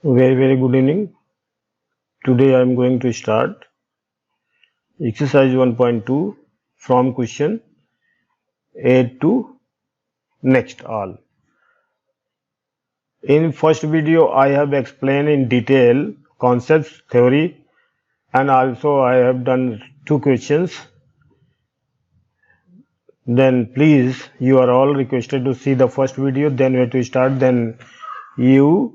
Very good evening. Today I am going to start exercise 1.2 from question A to next all. In first video I have explained in detail concepts, theory, and also I have done 2 questions. Then please, you are all requested to see the first video, then where to start, then you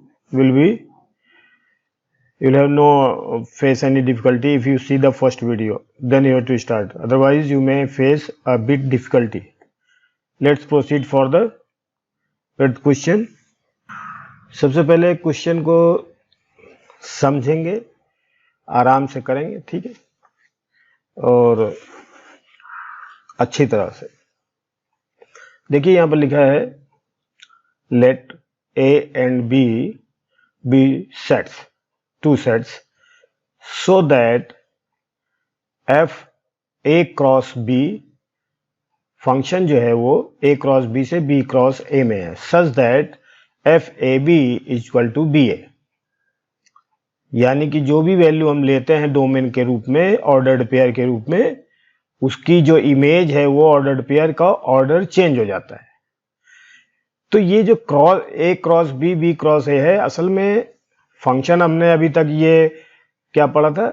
have no face any difficulty if you see the first video, then you have to start, otherwise you may face a bit difficulty. Let's proceed for the question. सबसे पहले question को समझेंगे, आराम से करेंगे, ठीक है, और अच्छी तरह से. देखिए यहां पर लिखा है let A and B be sets, 2 sets, so that f a cross b function जो है वो a क्रॉस b से b क्रॉस a में है, such that f a b equal to b a. यानी कि जो भी वैल्यू हम लेते हैं डोमेन के रूप में, ऑर्डर्ड पेयर के रूप में, उसकी जो इमेज है वो ऑर्डर्ड पेयर का ऑर्डर चेंज हो जाता है. तो ये जो a cross b b cross a है, असल में फंक्शन हमने अभी तक ये क्या पढ़ा था.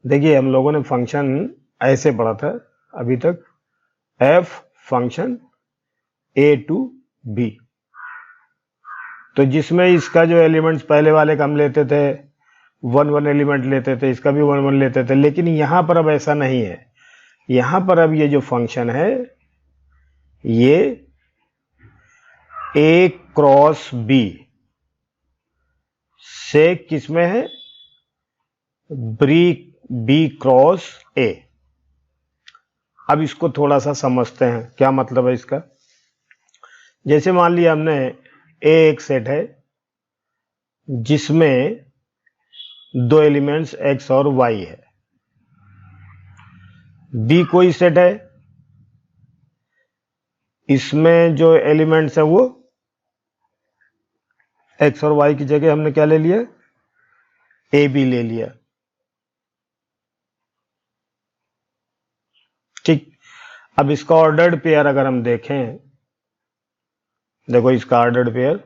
देखिए हम लोगों ने फंक्शन ऐसे पढ़ा था अभी तक, f function a to b, तो जिसमें इसका जो एलिमेंट्स पहले वाले का हम लेते थे 1 एलिमेंट लेते थे, इसका भी 1 लेते थे, लेकिन यहां पर अब ऐसा नहीं है. यहां पर अब ये जो फंक्शन है ये a क्रॉस b से किस में है, बी क्रॉस ए. अब इसको थोड़ा सा समझते हैं क्या मतलब है इसका. जैसे मान लिया हमने ए एक सेट है जिसमें 2 एलिमेंट्स x और y है, बी कोई सेट है, इसमें जो एलिमेंट्स है वो x और y की जगह हमने क्या ले लिया, ए बी ले लिया. ठीक. अब इसका ऑर्डर्ड पेयर अगर हम देखें, देखो इसका ordered pair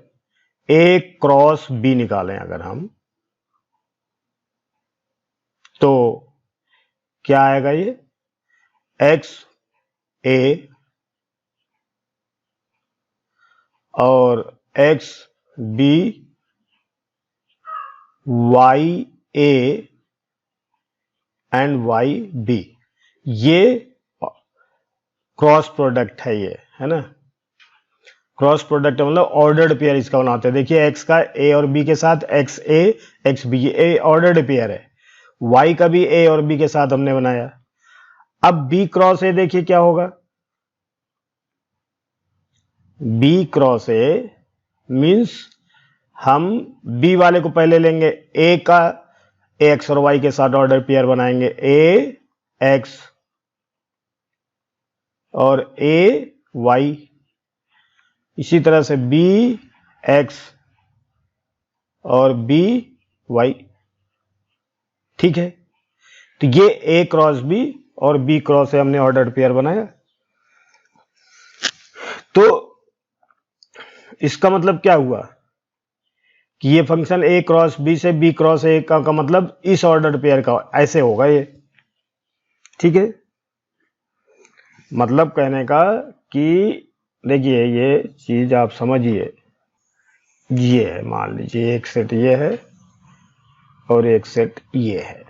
A cross B निकालें अगर हम, तो क्या आएगा, ये एक्स ए और x B y A and y B. ये क्रॉस प्रोडक्ट है, ये है ना, क्रॉस प्रोडक्ट मतलब ऑर्डर्ड पेयर इसका बनाते हैं. देखिए एक्स का ए और बी के साथ एक्स ए एक्स बी, ए ऑर्डर्ड पेयर है. वाई का भी ए और बी के साथ हमने बनाया. अब बी क्रॉस ए देखिए क्या होगा, बी क्रॉस ए मीन्स हम बी वाले को पहले लेंगे, ए का एक्स और वाई के साथ ऑर्डर पेयर बनाएंगे, ए एक्स और ए वाई. इसी तरह से बी एक्स और बी वाई. ठीक है, तो ये ए क्रॉस बी और बी क्रॉस से हमने ऑर्डर पेयर बनाया. तो इसका मतलब क्या हुआ कि ये फंक्शन ए क्रॉस बी से बी क्रॉस ए का मतलब इस ऑर्डर पेयर का ऐसे होगा ये. ठीक है, मतलब कहने का कि देखिए ये चीज आप समझिए, ये है, मान लीजिए एक सेट ये है और एक सेट ये है.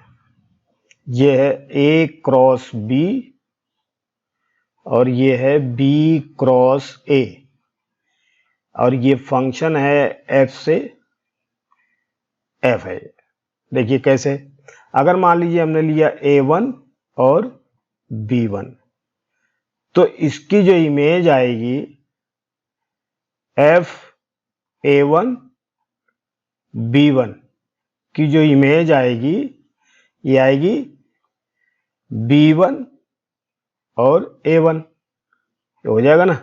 ये है ए क्रॉस बी और ये है बी क्रॉस ए, और ये फंक्शन है एफ से एफ है. देखिए कैसे, अगर मान लीजिए हमने लिया a1 और b1, तो इसकी जो इमेज आएगी f a1 b1 की जो इमेज आएगी, ये आएगी b1 और a1, हो जाएगा ना.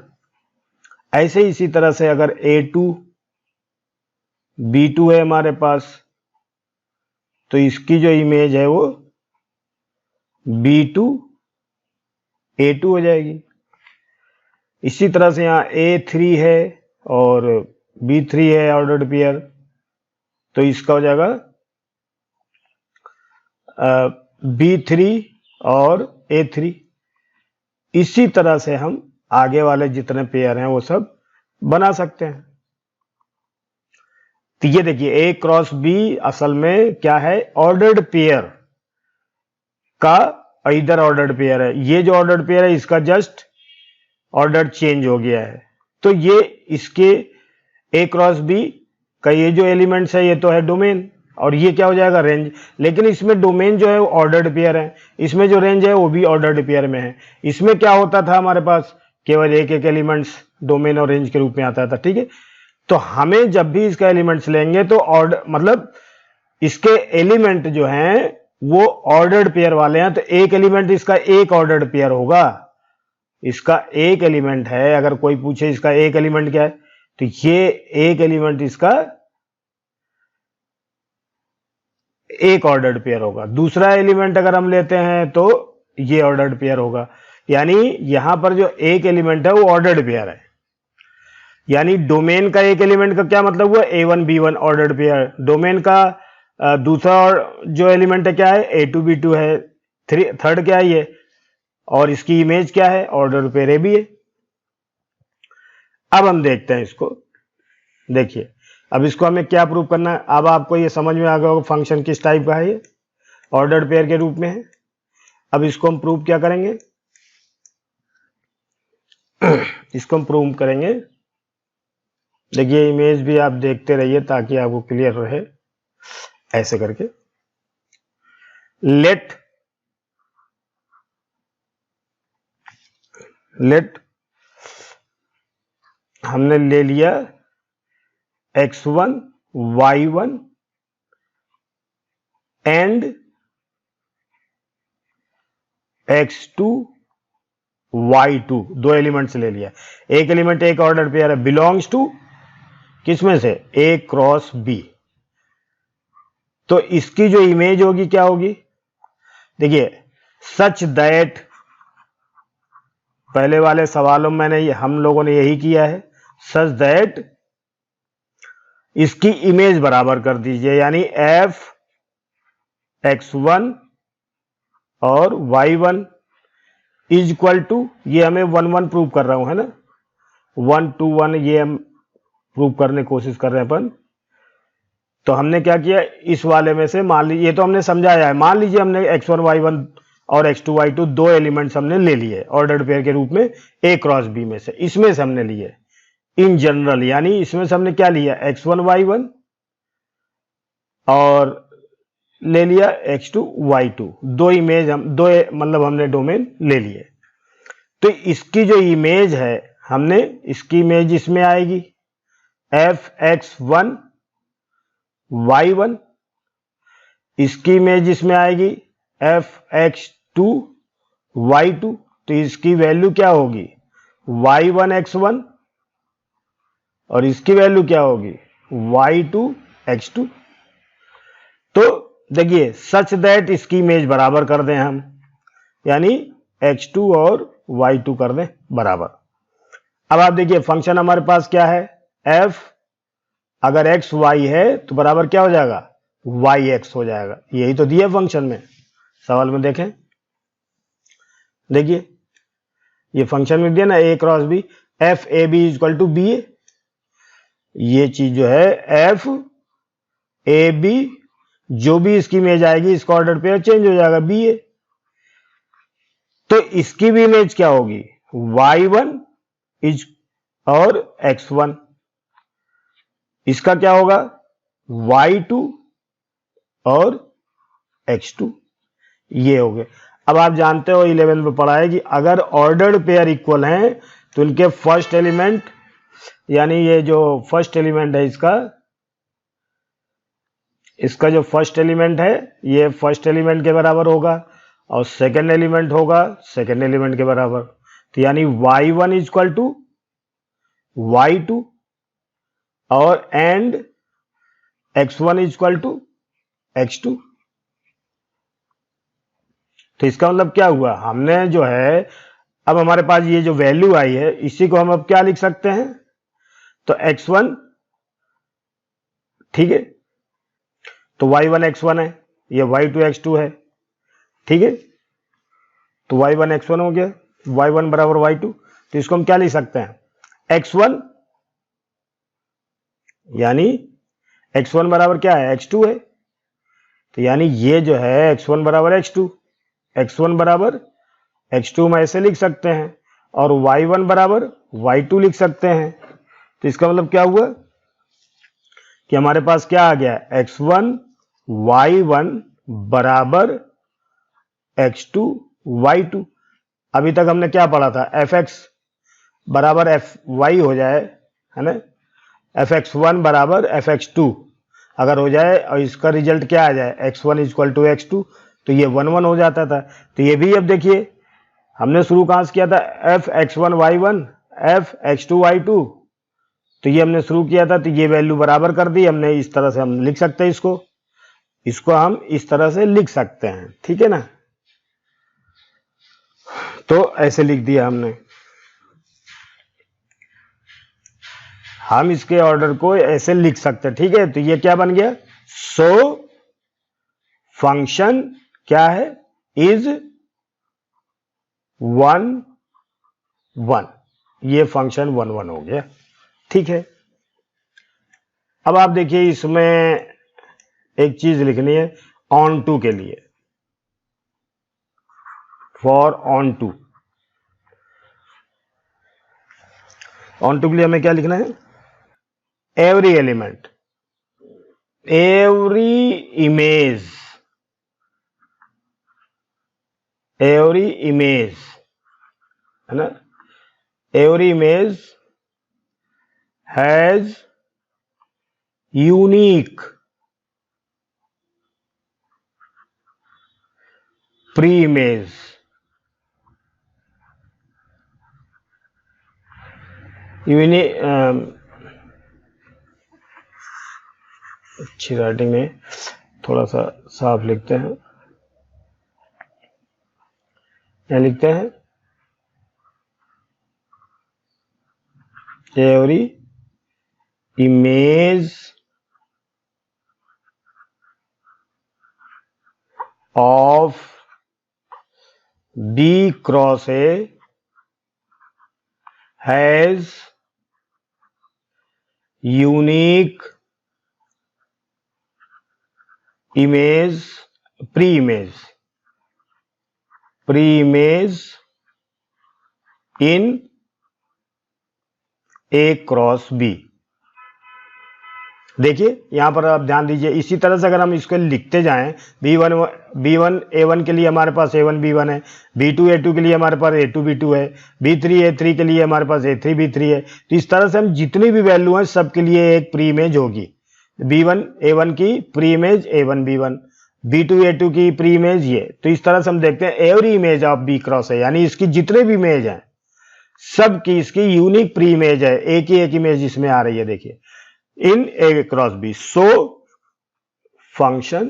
ऐसे इसी तरह से अगर a2 B2 है हमारे पास, तो इसकी जो इमेज है वो B2 A2 हो जाएगी। इसी तरह से यहाँ A3 है और B3 है ऑर्डर्ड पेयर, तो इसका हो जाएगा B3 और A3। इसी तरह से हम आगे वाले जितने पेयर हैं वो सब बना सकते हैं। तो ये देखिए A क्रॉस B असल में क्या है, ऑर्डर्ड पेयर का इधर ऑर्डर्ड पेयर है। ये जो ऑर्डर्ड पेयर है इसका जस्ट ऑर्डर चेंज हो गया है। तो ये इसके A क्रॉस B का ये जो एलिमेंट्स है ये तो है डोमेन, और ये क्या हो जाएगा, रेंज। लेकिन इसमें डोमेन जो है वो ऑर्डर्ड पेयर है, इसमें जो रेंज है वो भी ऑर्डर्ड पेयर में है। इसमें क्या होता था, हमारे पास केवल एक एक एलिमेंट्स डोमेन और रेंज के रूप में आता था, ठीक है। तो हमें जब भी इसका एलिमेंट्स लेंगे तो ऑर्डर मतलब इसके एलिमेंट जो हैं वो ऑर्डर्ड पेयर वाले हैं। तो एक एलिमेंट इसका एक ऑर्डर्ड पेयर होगा, इसका एक एलिमेंट है। अगर कोई पूछे इसका एक एलिमेंट क्या है, तो ये एक एलिमेंट इसका एक ऑर्डर्ड पेयर होगा। दूसरा एलिमेंट अगर हम लेते हैं तो ये ऑर्डर्ड पेयर होगा। यानी यहां पर जो एक एलिमेंट है वो ऑर्डर्ड पेयर है। यानी डोमेन का एक एलिमेंट का क्या मतलब हुआ, A1 B1 ordered pair. Domain का दूसरा जो एलिमेंट है क्या है, A2 B2 है। थर्ड क्या है ये, और इसकी इमेज क्या है, ऑर्डर्ड पेयर AB है। अब हम देखते हैं इसको। देखिए अब इसको हमें क्या प्रूव करना है। अब आपको ये समझ में आ गया होगा फंक्शन किस टाइप का है, ये ऑर्डर्ड पेयर के रूप में है। अब इसको हम प्रूव क्या करेंगे, इसको हम प्रूव करेंगे। देखिए इमेज भी आप देखते रहिए ताकि आपको क्लियर रहे। ऐसे करके लेट हमने ले लिया x1 y1 and x2 y2, दो एलिमेंट्स ले लिया। एक एलिमेंट एक ऑर्डर पेयर है, बिलोंग्स टू किसमें से, A क्रॉस B। तो इसकी जो इमेज होगी क्या होगी, देखिए सच दैट, पहले वाले सवालों में हम लोगों ने यही किया है, सच दैट इसकी इमेज बराबर कर दीजिए। यानी f(x1) और y1 इज इक्वल टू, ये हमें 1 1 प्रूव कर रहा हूं, है ना, 1 2 1 ये हम प्रूव करने की कोशिश कर रहे हैं अपन। तो हमने क्या किया, इस वाले में से मान लीजिए, ये तो हमने समझाया है, मान लीजिए हमने x1 y1 और x2 y2 दो एलिमेंट्स हमने ले लिए ऑर्डर्ड पेयर के रूप में A क्रॉस B में से, इसमें से हमने लिए इन जनरल। यानी इसमें से हमने क्या लिया, x1 y1 और ले लिया x2 y2, दो इमेज हम दो मतलब हमने डोमेन ले लिए। तो इसकी जो इमेज है, हमने इसकी इमेज इसमें आएगी f(x1 y1), इसकी इमेज इसमें आएगी f(x2 y2). तो इसकी वैल्यू क्या होगी, y1 x1, और इसकी वैल्यू क्या होगी, y2 x2। तो देखिए सच दैट इसकी इमेज बराबर कर दें हम, यानी x2 और y2 कर दें बराबर। अब आप देखिए फंक्शन हमारे पास क्या है, f अगर x y है तो बराबर क्या हो जाएगा, yx हो जाएगा। यही तो दिया फंक्शन में, सवाल में देखें। देखिए ये फंक्शन में दिया ना, A cross B, f a b equal to B A. ये चीज जो है f a b, जो भी इसकी इमेज आएगी इसका ऑर्डर पेयर चेंज हो जाएगा बी ए। तो इसकी भी इमेज क्या होगी, y1 इज और x1, इसका क्या होगा y2 और x2, ये हो गए। अब आप जानते हो 11 में पढ़ा है कि अगर ऑर्डर्ड पेयर इक्वल हैं तो इनके फर्स्ट एलिमेंट, यानी ये जो फर्स्ट एलिमेंट है इसका जो फर्स्ट एलिमेंट है ये फर्स्ट एलिमेंट के बराबर होगा, और सेकंड एलिमेंट होगा सेकंड एलिमेंट के बराबर। तो यानी y1 is equal to y2 और and x1 is equal to x2। तो इसका मतलब क्या हुआ, हमने जो है अब हमारे पास ये जो वैल्यू आई है इसी को हम अब क्या लिख सकते हैं, तो x1, ठीक है, तो y1 x1 है, ये y2 x2 है, ठीक है, तो y1 x1 हो गया, y1 बराबर y2। तो इसको हम क्या लिख सकते हैं, x1 यानी x1 बराबर क्या है, x2 है, तो यानी ये जो है x1 बराबर x2, x1 बराबर x2 हम ऐसे लिख सकते हैं, और y1 बराबर y2 लिख सकते हैं। तो इसका मतलब क्या हुआ कि हमारे पास क्या आ गया, x1 y1 बराबर x2 y2। अभी तक हमने क्या पढ़ा था, fx बराबर fy हो जाए, है ना, fx1 बराबर fx2 अगर हो जाए और इसका रिजल्ट क्या आ जाए, x1 इक्वल टू x2, तो ये 1 1 हो जाता था। तो ये भी अब देखिए हमने शुरू कहां से किया था, fx1 y1 fx2 y2, तो ये हमने शुरू किया था, तो ये वैल्यू बराबर कर दी हमने। इस तरह से हम लिख सकते हैं इसको हम इस तरह से लिख सकते हैं, ठीक है ना। तो ऐसे लिख दिया हमने, हम इसके ऑर्डर को ऐसे लिख सकते हैं, ठीक है। तो ये क्या बन गया, सो फंक्शन क्या है, इज 1 1, ये फंक्शन 1 1 हो गया, ठीक है। अब आप देखिए इसमें एक चीज लिखनी है ऑन टू के लिए, फॉर ऑन टू के लिए हमें क्या लिखना है, एवरी एलिमेंट, एवरी इमेज, है ना, every image has unique pre image, अच्छी राइटिंग में थोड़ा सा साफ लिखते हैं, क्या लिखते हैं, every image of B cross A has unique image, pre image in A cross B। देखिए यहां पर आप ध्यान दीजिए, इसी तरह से अगर हम इसको लिखते जाएं, B1 A1 के लिए हमारे पास A1 B1 है, B2 A2 के लिए हमारे पास A2 B2 है, B3 A3 के लिए हमारे पास A3 B3 है। तो इस तरह से हम जितनी भी वैल्यू हैं सबके लिए एक प्री इमेज होगी, B1 A1 की pre image A1 B1, B2 A2 की प्री इमेज ये। तो इस तरह से हम देखते हैं every image of B cross है, यानी इसकी जितने भी इमेज हैं सबकी इसकी यूनिक प्री इमेज है, एक ही एक इमेज इसमें आ रही है, देखिए in A cross B। So function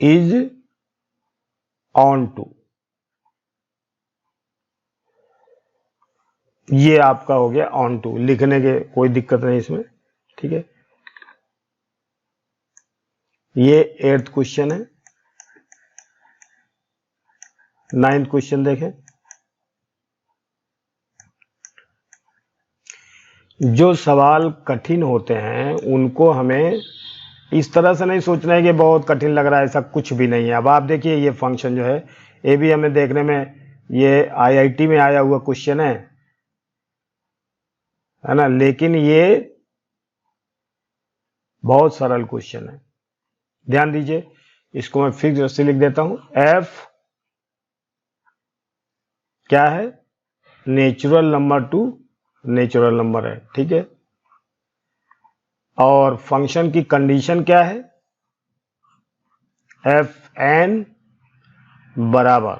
is onto, ये आपका हो गया ऑन टू, लिखने के कोई दिक्कत नहीं इसमें, ठीक है। ये 8th क्वेश्चन है। 9th क्वेश्चन देखें, जो सवाल कठिन होते हैं उनको हमें इस तरह से नहीं सोचना है कि बहुत कठिन लग रहा है, ऐसा कुछ भी नहीं है। अब आप देखिए ये फंक्शन जो है ये भी हमें देखने में, ये आईआईटी में आया हुआ क्वेश्चन है ना, लेकिन ये बहुत सरल क्वेश्चन है। ध्यान दीजिए, इसको मैं फिक्स से लिख देता हूं, एफ क्या है, natural number two natural number है, ठीक है। और फंक्शन की कंडीशन क्या है, एफ एन बराबर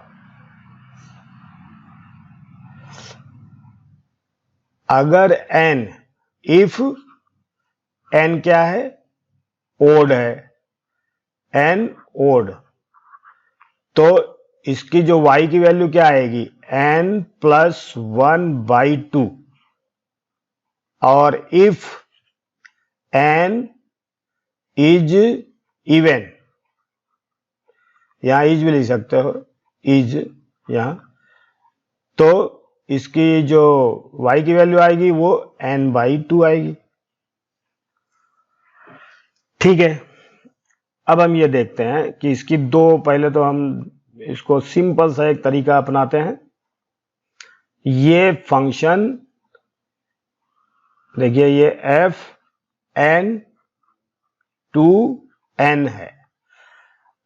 अगर एन, इफ n क्या है, ओड है, n ओड। तो इसकी जो y की वैल्यू क्या आएगी, n प्लस 1/2, और इफ n इज इवन, यहां इज भी लिख सकते हो, इज यहां, तो इसकी जो y की वैल्यू आएगी वो n/2 आएगी। ठीक है, अब हम ये देखते हैं कि इसकी दो, पहले तो हम इसको सिंपल सा एक तरीका अपनाते हैं। ये फंक्शन देखिए, ये f n टू n है।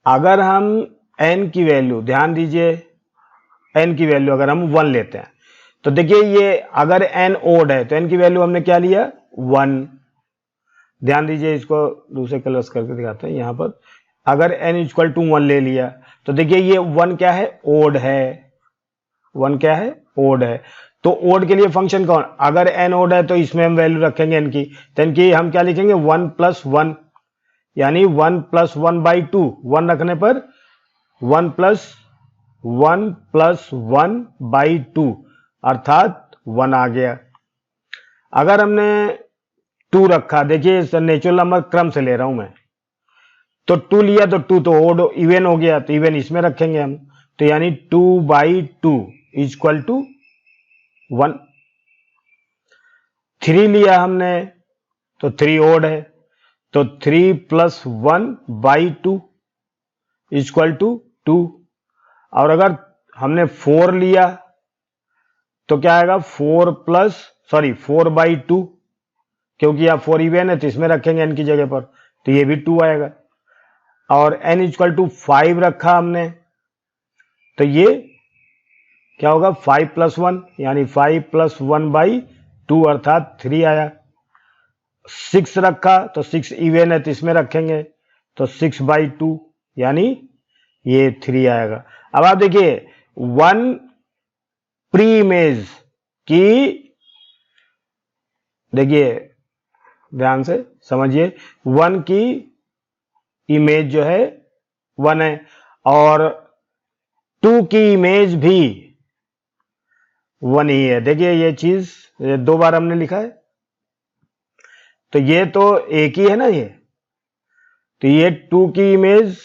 अगर हम n की वैल्यू, ध्यान दीजिए, n की वैल्यू अगर हम 1 लेते हैं तो देखिए, ये अगर n ओड है तो n की वैल्यू हमने क्या लिया, 1। ध्यान दीजिए, इसको दूसरे कलर्स करके दिखाते हैं। यहां पर अगर n इक्वल टू 1 ले लिया तो देखिए ये 1 क्या है, ओड है, 1 क्या है, ओड है। तो ओड के लिए फंक्शन कौन, अगर n ओड है तो इसमें हम वैल्यू रखेंगे n की, तो n की हम क्या लिखेंगे, 1 प्लस 1, यानी 1 प्लस 1/2, 1 रखने पर 1 प्लस 1/2 अर्थात 1 आ गया। अगर हमने 2 रखा, देखिए नेचुरल नंबर क्रम से ले रहा हूं मैं, तो 2 लिया तो 2 तो ओड इवन हो गया, तो इवन इसमें रखेंगे हम, तो यानी 2/2 इक्वल टू 1। 3 लिया हमने तो 3 ओड है, तो 3 प्लस 1/2 इक्वल टू 2। और अगर हमने 4 लिया तो क्या आएगा, 4/2, क्योंकि यहाँ 4 इवन है तो इसमें रखेंगे n की जगह पर, तो ये भी 2 आएगा। और n इक्वल टू 5 रखा हमने, तो ये क्या होगा, 5 प्लस 1, यानी 5 प्लस 1/2 अर्थात 3 आया। 6 रखा तो 6 इवन है तो इसमें रखेंगे, तो 6/2 यानी ये 3 आएगा। अब आप देखिए, 1 प्री इमेज की, देखिए ध्यान से समझिए, 1 की इमेज जो है 1 है, और 2 की इमेज भी 1 ही है। देखिए ये चीज 2 बार हमने लिखा है, तो ये तो एक ही है ना, तो ये 2 की इमेज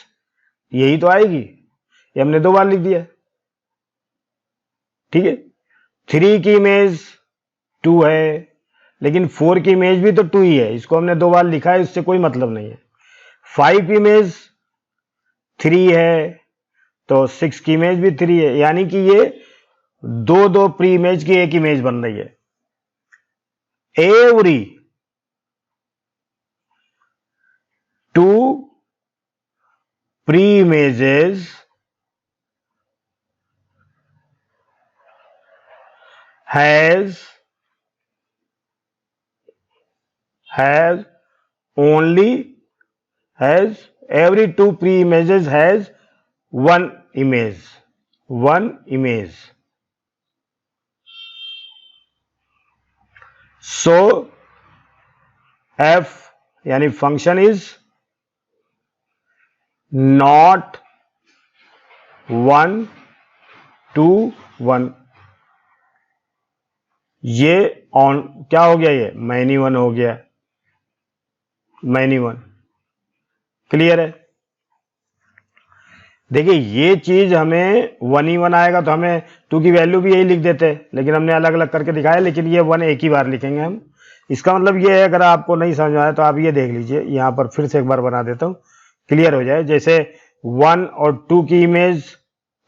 यही तो आएगी, ये हमने 2 बार लिख दिया। ठीक है, 3 की इमेज 2 है, लेकिन 4 की इमेज भी तो 2 ही है, इसको हमने 2 बार लिखा है, इससे कोई मतलब नहीं है। 5 की इमेज 3 है, तो 6 की इमेज भी 3 है, यानी कि ये 2 प्री इमेज की एक इमेज बन रही है। Every 2 pre images has every 2 pre-images has one image. So f यानी function is not 1 to 1। ये ऑन क्या हो गया, ये मैनी 1 हो गया, मैनी 1। क्लियर है। देखिए ये चीज हमें 1 ही 1 आएगा तो हमें 2 की वैल्यू भी यही लिख देते, लेकिन हमने अलग अलग करके दिखाया, लेकिन ये 1 एक ही बार लिखेंगे हम। इसका मतलब ये है, अगर आपको नहीं समझ में आया तो आप ये देख लीजिए, यहां पर फिर से एक बार बना देता हूं, क्लियर हो जाए। जैसे 1 और 2 की इमेज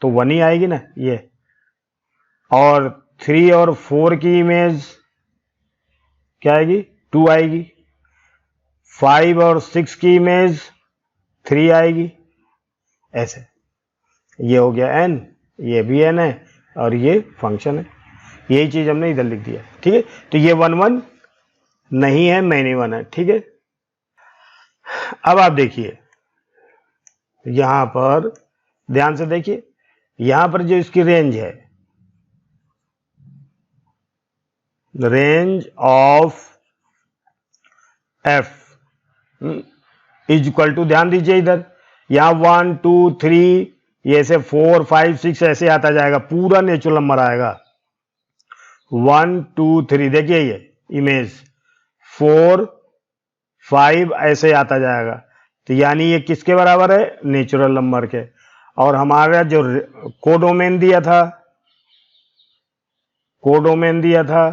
तो 1 ही आएगी ना ये, और 3 और 4 की इमेज क्या आएगी, 2 आएगी। 5 और 6 की इमेज 3 आएगी, ऐसे। ये हो गया n, ये भी n है, और ये फंक्शन है, यही चीज हमने इधर लिख दिया। ठीक है, तो ये 1 1 नहीं है, मैनी 1 है। ठीक है, अब आप देखिए यहां पर ध्यान से देखिए, यहां पर जो इसकी रेंज है, range of f is equal to, ध्यान दीजिए इधर, यहाँ 1 2 3 ये ऐसे 4 5 6 ऐसे आता जाएगा, पूरा नेचुरल नंबर आएगा। 1 2 3 देखिए ये इमेज 4 5 ऐसे आता जाएगा, तो यानी ये किसके बराबर है, नेचुरल नंबर के। और हमारा जो कोडोमेन दिया था, कोडोमेन दिया था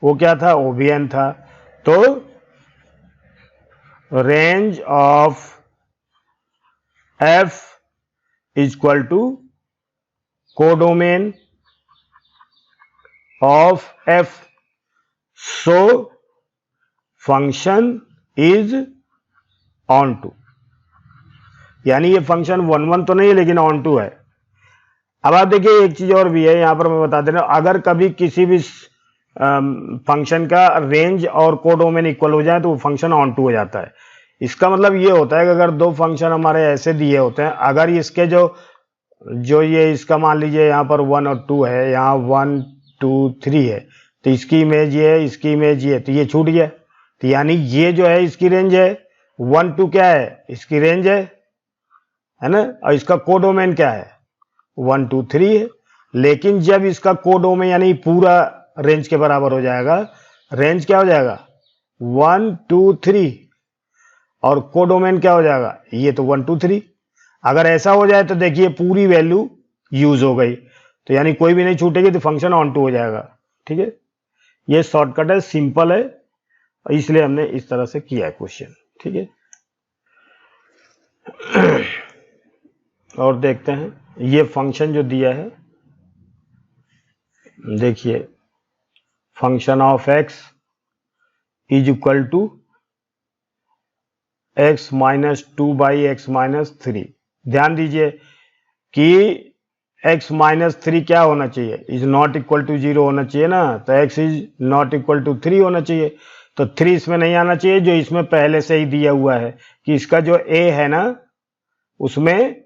वो क्या था, ओबीएन था। तो range of f is equal to codomain of f, so function is onto, यानी ये फंक्शन 1 1 तो नहीं है लेकिन ऑन टू है। अब आप देखिए एक चीज और भी है, यहां पर मैं बता दे रहा हूं, अगर कभी किसी भी फंक्शन का रेंज और कोडोमेन इक्वल हो जाए तो वो फंक्शन ऑन टू हो जाता है। इसका मतलब ये होता है कि अगर दो फंक्शन हमारे ऐसे दिए होते हैं, अगर इसके जो ये इसका मान लीजिए यहाँ पर 1 और 2 है, यहाँ 1 2 3 है, तो इसकी इमेज ये है, इसकी इमेज ये है, तो ये छूट गया, तो यानी ये जो है इसकी रेंज है 1 2 क्या है, इसकी रेंज है ना, और इसका कोडोमेन क्या है 1 2 3 है। लेकिन जब इसका कोडोमेन यानी पूरा रेंज के बराबर हो जाएगा, रेंज क्या हो जाएगा 1 2 3 और कोडोमेन क्या हो जाएगा, ये तो 1 2 3। अगर ऐसा हो जाए तो देखिए पूरी वैल्यू यूज हो गई, तो यानी कोई भी नहीं छूटेगी, तो फंक्शन ऑन टू हो जाएगा। ठीक है, ये शॉर्टकट है, सिंपल है, इसलिए हमने इस तरह से किया है क्वेश्चन। ठीक है, और देखते हैं ये फंक्शन जो दिया है, देखिए function of x is equal to x minus 2 by x minus 3। ध्यान दीजिए कि x माइनस 3 क्या होना चाहिए, इज नॉट इक्वल टू 0 होना चाहिए ना, तो x is not equal to 3 होना चाहिए, तो 3 इसमें नहीं आना चाहिए, जो इसमें पहले से ही दिया हुआ है कि इसका जो a है ना, उसमें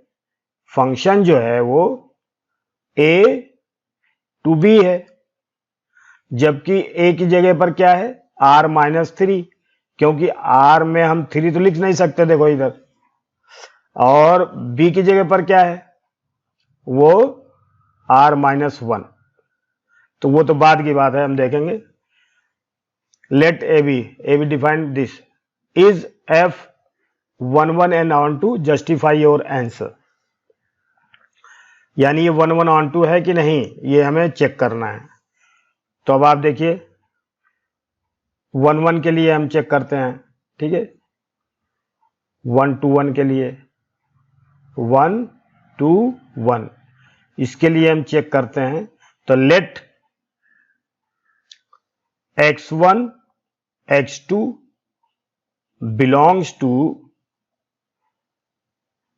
फंक्शन जो है वो a टू b है, जबकि a की जगह पर क्या है r माइनस 3, क्योंकि r में हम 3 तो लिख नहीं सकते, देखो इधर, और b की जगह पर क्या है वो r माइनस 1, तो वो तो बाद की बात है, हम देखेंगे। Let A B define this, is f 1 1 and on to justify your answer, यानी ये 1 1 on 2 है कि नहीं, ये हमें चेक करना है। तो अब आप देखिए 1 1 के लिए हम चेक करते हैं, ठीक है, 1 2 1 के लिए 1 2 1, इसके लिए हम चेक करते हैं, तो let x1 x2 belongs to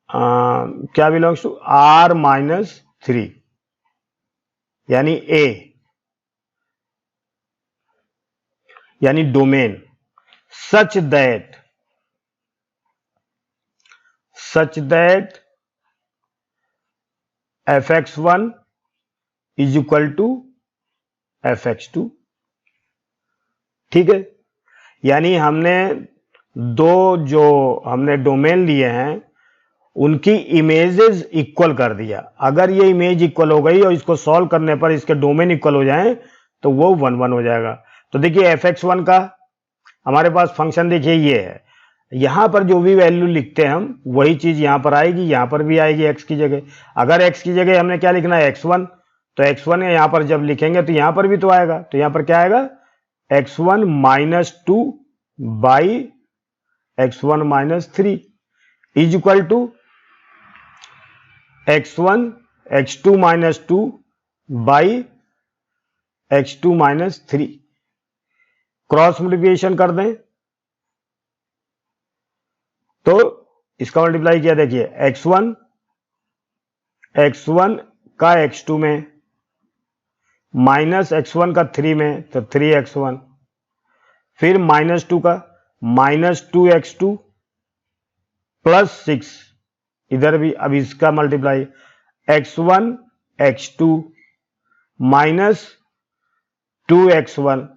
क्या बिलोंग्स टू r माइनस 3, यानी a, यानी domain such that fx1 is equal to fx2। ठीक है, यानी हमने जो हमने डोमेन लिए हैं उनकी इमेजेस इक्वल कर दिया। अगर ये इमेज इक्वल हो गई और इसको सॉल्व करने पर इसके डोमेन इक्वल हो जाएं तो वो 1 1 हो जाएगा। तो देखिए fx1 का हमारे पास फंक्शन देखिए ये है, यहां पर जो भी वैल्यू लिखते हैं हम वही चीज यहां पर आएगी, यहां पर भी आएगी x की जगह। अगर x की जगह हमने क्या लिखना है x1, तो x1 यहां पर जब लिखेंगे तो यहां पर भी तो आएगा, तो यहां पर क्या आएगा x1 minus 2 by x1 minus 3 is equal to x1 x2 minus 2 by x2 minus 3। Cross multiplication कर दें तो इसका मल्टीप्लाई किया, देखिए x1 का x2 में माइनस x1 का 3 में, तो 3x1, फिर माइनस 2 का माइनस 2x2 प्लस 6, इधर भी अब इसका multiply x1 x2 minus 2x1,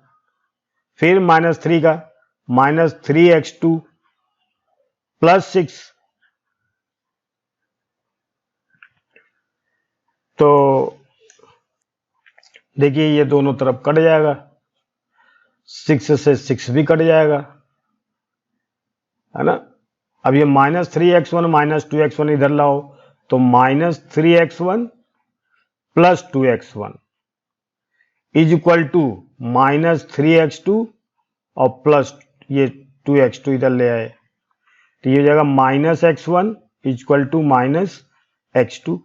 फिर माइनस 3 का माइनस 3x2 +6, तो देखिए ये दोनों तरफ कट जाएगा, 6 से 6 भी कट जाएगा, है ना। अब ये -3x1 -2x1 इधर लाओ, तो -3x1 + 2x1 is equal to -3x2 और प्लस ये 2x2 इधर ले आए, तो ये हो जाएगा -x1 is equal to -x2।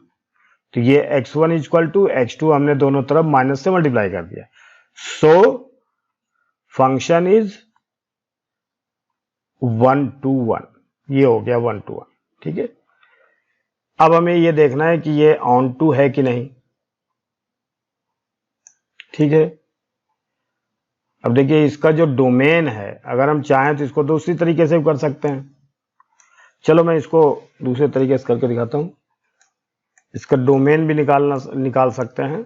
तो ये x1 is equal to x2 हमने दोनों तरफ माइनस से मल्टीप्लाई कर दिया। सो फंक्शन इज 1 to 1, ये हो गया 1 to 1। ठीक है, अब हमें ये देखना है कि ये ऑन टू है कि नहीं। ठीक है, अब देखिए इसका जो डोमेन है, अगर हम चाहें तो इसको दूसरी तरीके से भी कर सकते हैं। चलो मैं इसको दूसरे तरीके से करके दिखाता हूं। इसका डोमेन भी निकाल सकते हैं।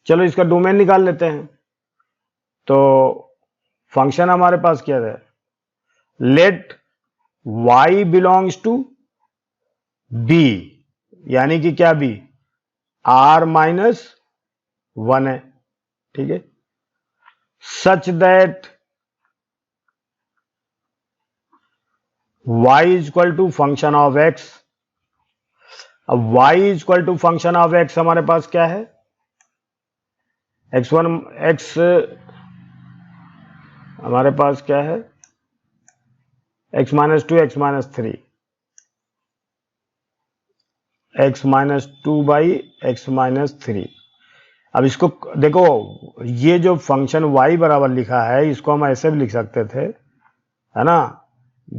चलो इसका डोमेन निकाल लेते हैं। तो फंक्शन हमारे पास क्या है, let y belongs to b, यानी कि क्या b, r-1 है। ठीक है, such that y is equal to function of x। अब y is equal to function of x हमारे पास क्या है, x1 x हमारे पास क्या है, x - 2 x - 3, x - 2 by x - 3। अब इसको देखो, ये जो फंक्शन y बराबर लिखा है इसको हम ऐसे भी लिख सकते थे, है ना।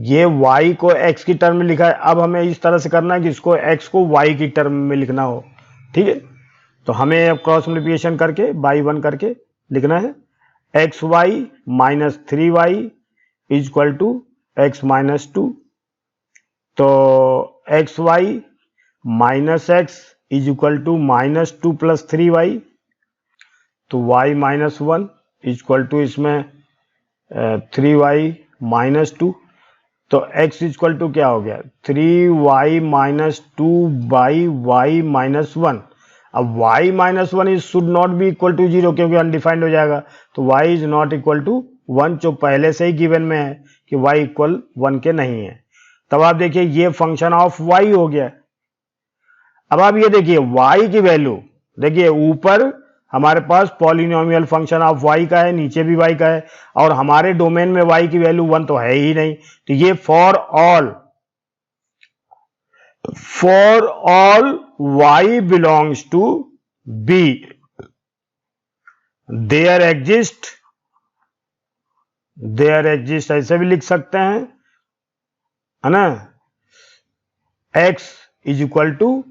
ये y को x की टर्म में लिखा है, अब हमें इस तरह से करना है कि इसको x को y की टर्म में लिखना हो। ठीक है, तो हमें अब क्रॉस मल्टीप्लिकेशन करके बाई 1 करके लिखना है, xy - 3y is equal to x - 2। तो xy - x is equal to -2 + 3y, तो y - 1 इज इक्वल टू इसमें 3y - 2। तो x इज इक्वल टू क्या हो गया, 3y - 2 बाई y - 1। अब y - 1 is should not be equal to 0, क्योंकि undefined हो जाएगा। तो y is not equal to 1, जो पहले से ही गिवन में है कि y इक्वल 1 के नहीं है। तब आप देखिए ये फंक्शन ऑफ y हो गया। अब आप ये देखिए y की वैल्यू, देखिए ऊपर हमारे पास पॉलिनोमियल फंक्शन ऑफ y का है, नीचे भी y का है, और हमारे डोमेन में y की वैल्यू 1 तो है ही नहीं। तो ये for all y belongs to b there exist ऐसे भी लिख सकते हैं, है ना, x is equal to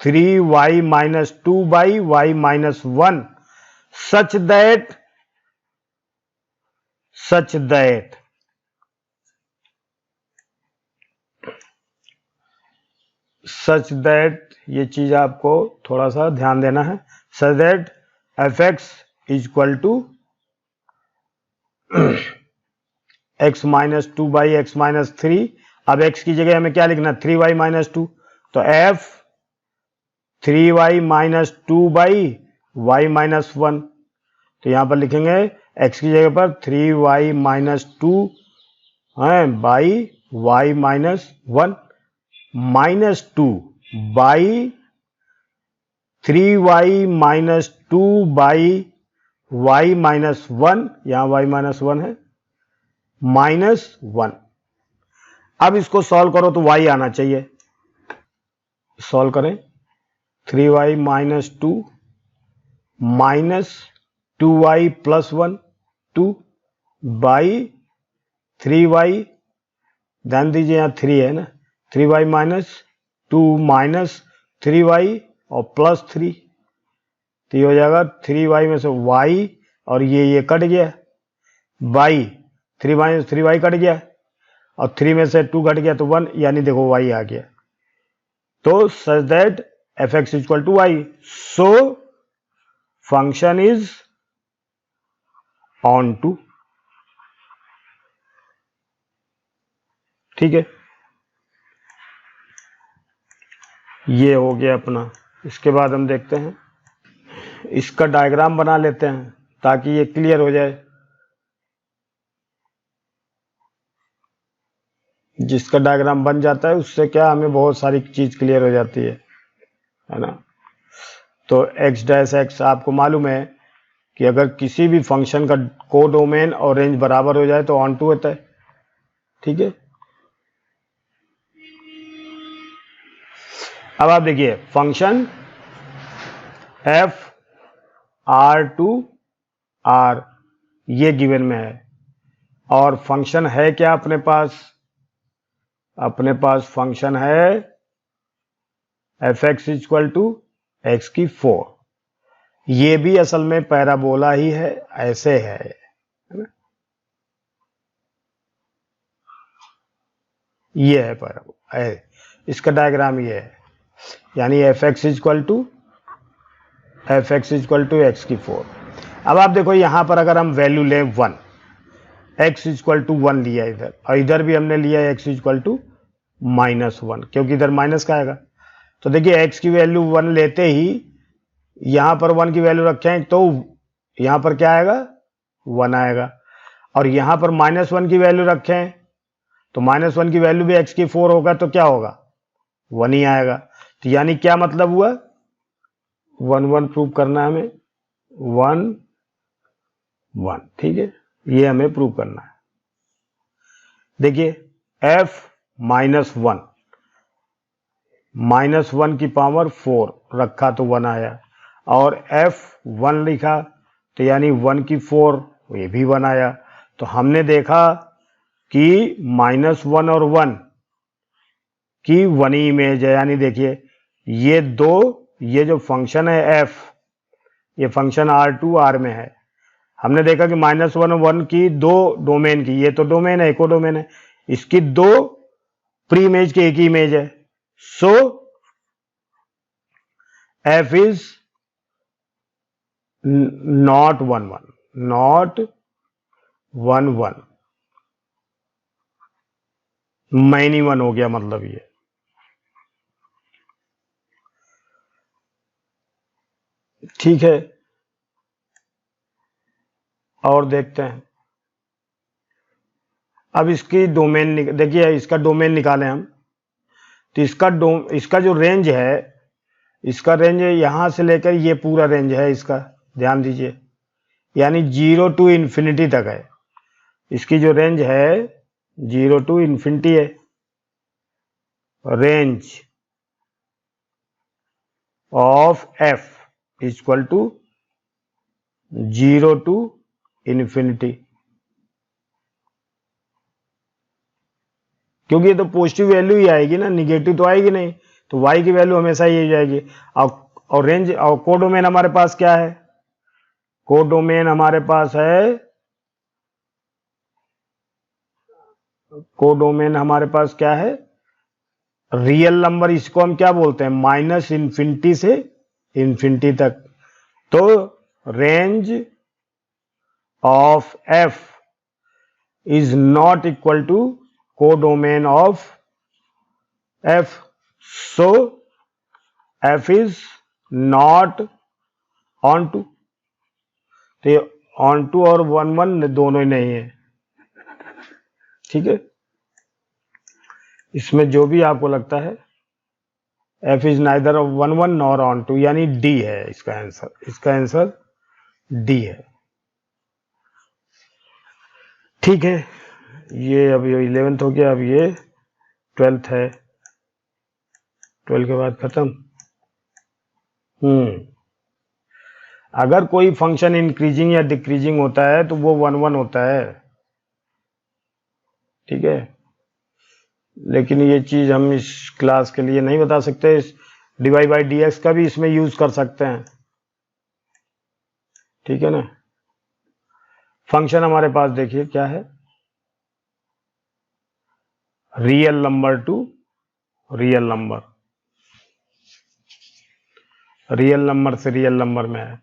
3y - 2 by y - 1 such that ये चीज आपको थोड़ा सा ध्यान देना है, such that f(x) is equal to x - 2 by x - 3। अब x की जगह हमें क्या लिखना, 3y - 2, तो f 3y - 2 बाई y - 1। तो यहां पर लिखेंगे x की जगह पर 3y - 2 है by y - 1 -2 by 3y - 2 by y - 1, यहां y - 1 है, -1। अब इसको सॉल्व करो तो y आना चाहिए। सॉल्व करें, 3y - 2 -2y + 1 2 बाई 3y, ध्यान दीजिए यहाँ 3 है ना, 3y - 2 -3y और +3, तो ये हो जाएगा 3y में से y, और ये कट गया बाई 3 - 3y कट गया, और 3 में से 2 घट गया तो 1, यानी देखो y आ गया। तो such that f(x) is equal to y, so function is onto. ठीक है, ये हो गया अपना। इसके बाद हम देखते हैं, इसका डायग्राम बना लेते हैं ताकि ये क्लियर हो जाए। जिसका डायग्राम बन जाता है उससे क्या हमें बहुत सारी चीज क्लियर हो जाती है ना। तो x डैश एक्स आपको मालूम है कि अगर किसी भी फंक्शन का कोडोमेन और रेंज बराबर हो जाए तो ऑन टू होता है। ठीक है, अब आप देखिए function f R to R ये गिवन में है, और फंक्शन है क्या अपने पास फंक्शन है f x equal to x की 4। ये भी असल में पैराबोला ही है, ऐसे है ना? ये है पैराबोला, इसका डायग्राम ये है, यानी f x equal to x की 4। अब आप देखो यहां पर अगर हम वैल्यू लें 1, एक्स इक्वल टू 1 लिया इधर, और इधर भी हमने लिया एक्स इक्वल टू -1, क्योंकि इधर माइनस का आएगा। तो देखिए एक्स की वैल्यू 1 लेते ही यहां पर 1 की वैल्यू रखें तो यहां पर क्या आएगा, 1 आएगा, और यहां पर -1 की वैल्यू रखें तो -1 की वैल्यू भी एक्स की 4 होगा, तो क्या होगा, 1 ही आएगा। तो यानी क्या मतलब हुआ, 1 1 प्रूव करना है हमें, 1 1। ठीक है, ये हमें प्रूव करना है। देखिए f -1 की पावर 4 रखा तो 1 आया, और f1 लिखा तो यानी 1 की 4, ये भी 1 आया। तो हमने देखा कि -1 और 1 की 1 ही इमेज है, यानी देखिए ये दो, ये जो फंक्शन है f, ये फंक्शन R2 R में है। हमने देखा कि -1 और 1 की दो डोमेन की, ये तो डोमेन है, एको डोमेन है, इसकी दो प्री इमेज की एक ही इमेज है। सो f इज नॉट 1 1, मैनी 1 हो गया, मतलब ये। ठीक है, और देखते हैं। अब इसकी डोमेन देखिए, इसका डोमेन निकालें हम, तो इसका जो रेंज है, इसका रेंज यहां से लेकर ये पूरा रेंज है इसका, ध्यान दीजिए, यानी 0 टू इन्फिनिटी तक है। इसकी जो रेंज है 0 टू इन्फिनिटी है, range of f equal to 0 to infinity, क्योंकि ये तो पॉजिटिव वैल्यू ही आएगी ना, निगेटिव तो आएगी नहीं, तो y की वैल्यू हमेशा ही जाएगी। और रेंज और कोडोमेन हमारे पास क्या है, कोडोमेन हमारे पास है, कोडोमेन हमारे पास क्या है, रियल नंबर, इसको हम क्या बोलते हैं, -इन्फिनिटी से इन्फिनिटी तक। तो range of f is not equal to codomain of f, so f is not onto. तो ऑन टू और 1 1 दोनों ही नहीं है। ठीक है, इसमें जो भी आपको लगता है, f is neither 1 1 nor onto, यानी डी है इसका आंसर, इसका आंसर डी है। ठीक है, ये अभी 11th हो गया, अब ये 12th है, 12 के बाद खत्म। अगर कोई फंक्शन इंक्रीजिंग या डिक्रीजिंग होता है तो वो 1 1 होता है। ठीक है, लेकिन ये चीज हम इस क्लास के लिए नहीं बता सकते, इस dy बाई dx का भी इसमें यूज कर सकते हैं। ठीक है ना, फंक्शन हमारे पास देखिए क्या है, real number to real number, real number से रियल नंबर में है,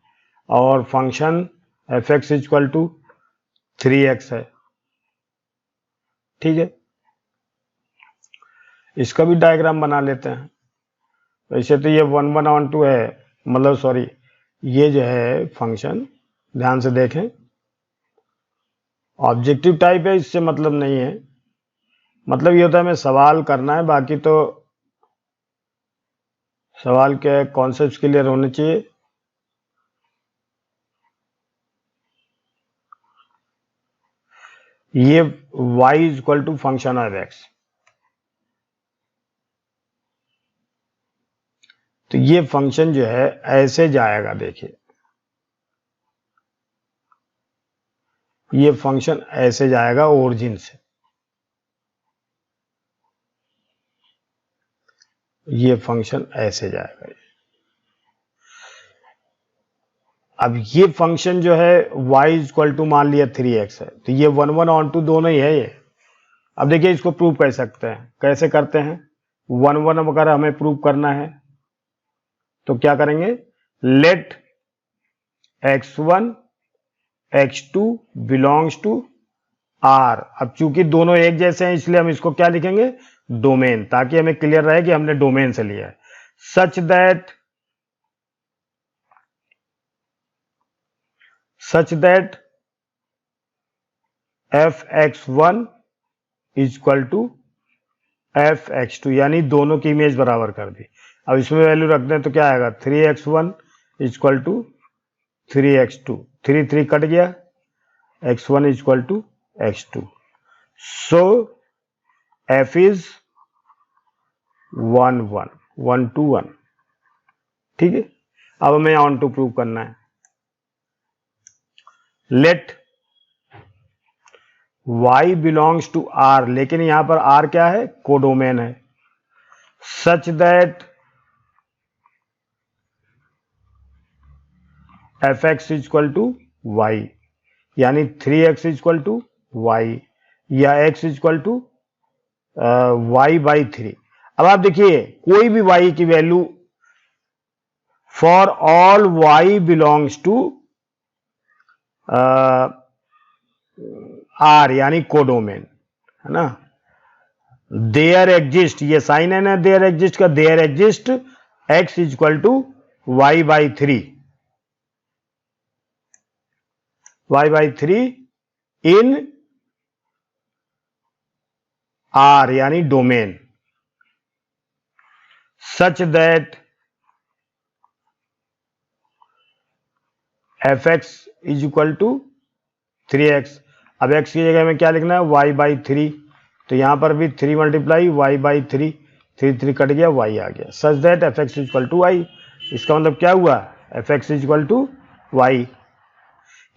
और function f x equal to 3x है। ठीक है, इसका भी डायग्राम बना लेते हैं। वैसे तो ये 1/(1) है, मतलब सॉरी, ये जो है फंक्शन ध्यान से देखें ऑब्जेक्टिव टाइप है, इससे मतलब नहीं है। मतलब ये होता है हमें सवाल करना है, बाकी तो सवाल के कॉन्सेप्ट क्लियर होने चाहिए। ये y equal to function of x, तो ये फंक्शन जो है ऐसे जाएगा। देखिए ये फंक्शन ऐसे जाएगा ओरिजिन से, ये फंक्शन ऐसे जाएगा। अब ये फंक्शन जो है y इक्वल टू मान लिया 3x है, तो ये 1/(1) दोनों ही है ये। अब देखिए इसको प्रूव कर सकते हैं, कैसे करते हैं। 1/(1) अगर हमें प्रूव करना है तो क्या करेंगे, late x1 x2 belongs to R। अब चूंकि दोनों एक जैसे हैं इसलिए हम इसको क्या लिखेंगे, डोमेन, ताकि हमें क्लियर रहे कि हमने डोमेन से लिया है। Such that fx1 equal to fx2, यानी दोनों की इमेज बराबर कर दी। अब इसमें वैल्यू रख दें तो क्या आएगा, 3x1 equal to 3x2, 3 cut गया, x1 equal to x2। So f is 1 1 1 2 1। ठीक है, अब हमें ऑन टू प्रूव करना है। Let y belongs to R, लेकिन यहां पर R क्या है, कोडोमेन है। Such that fx equal to y, यानी 3x इक्वल टू y, या x इक्वल टू y/3। अब आप देखिए कोई भी y की value for all y belongs to R, यानी कोडोमेन, है ना। देयर एग्जिस्ट, ये साइन है ना देयर एग्जिस्ट का, there exist x equal to y/3, y/3 in R, यानी domain. Such that fx is equal to 3x। अब x की जगह में क्या लिखना है, y/3, तो यहां पर भी 3 मल्टीप्लाई y/3, 3 कट गया, y आ गया। Such that fx equal to y, इसका मतलब क्या हुआ, fx इक्वल टू y,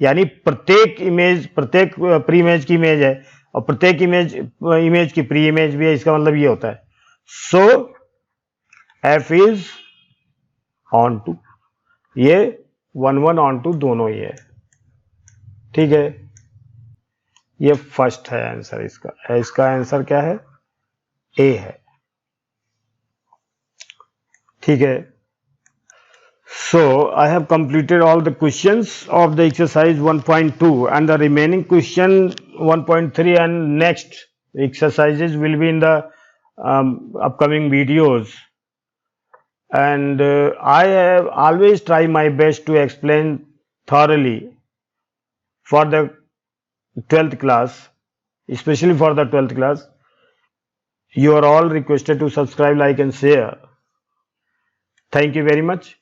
यानी प्रत्येक इमेज, प्रत्येक प्री इमेज की इमेज है और प्रत्येक इमेज की प्री इमेज भी है। इसका मतलब ये होता है सो f इज ऑन टू, ये 1/(1) दोनों ही है। ठीक है, ये फर्स्ट है आंसर इसका। इसका आंसर क्या है, ए है। ठीक है, so I have completed all the questions of the exercise 1.2 and the remaining question 1.3 and next exercises will be in the upcoming videos, and I have always tried my best to explain thoroughly for the 12th class, especially for the 12th class. You are all requested to subscribe, like and share. Thank you very much.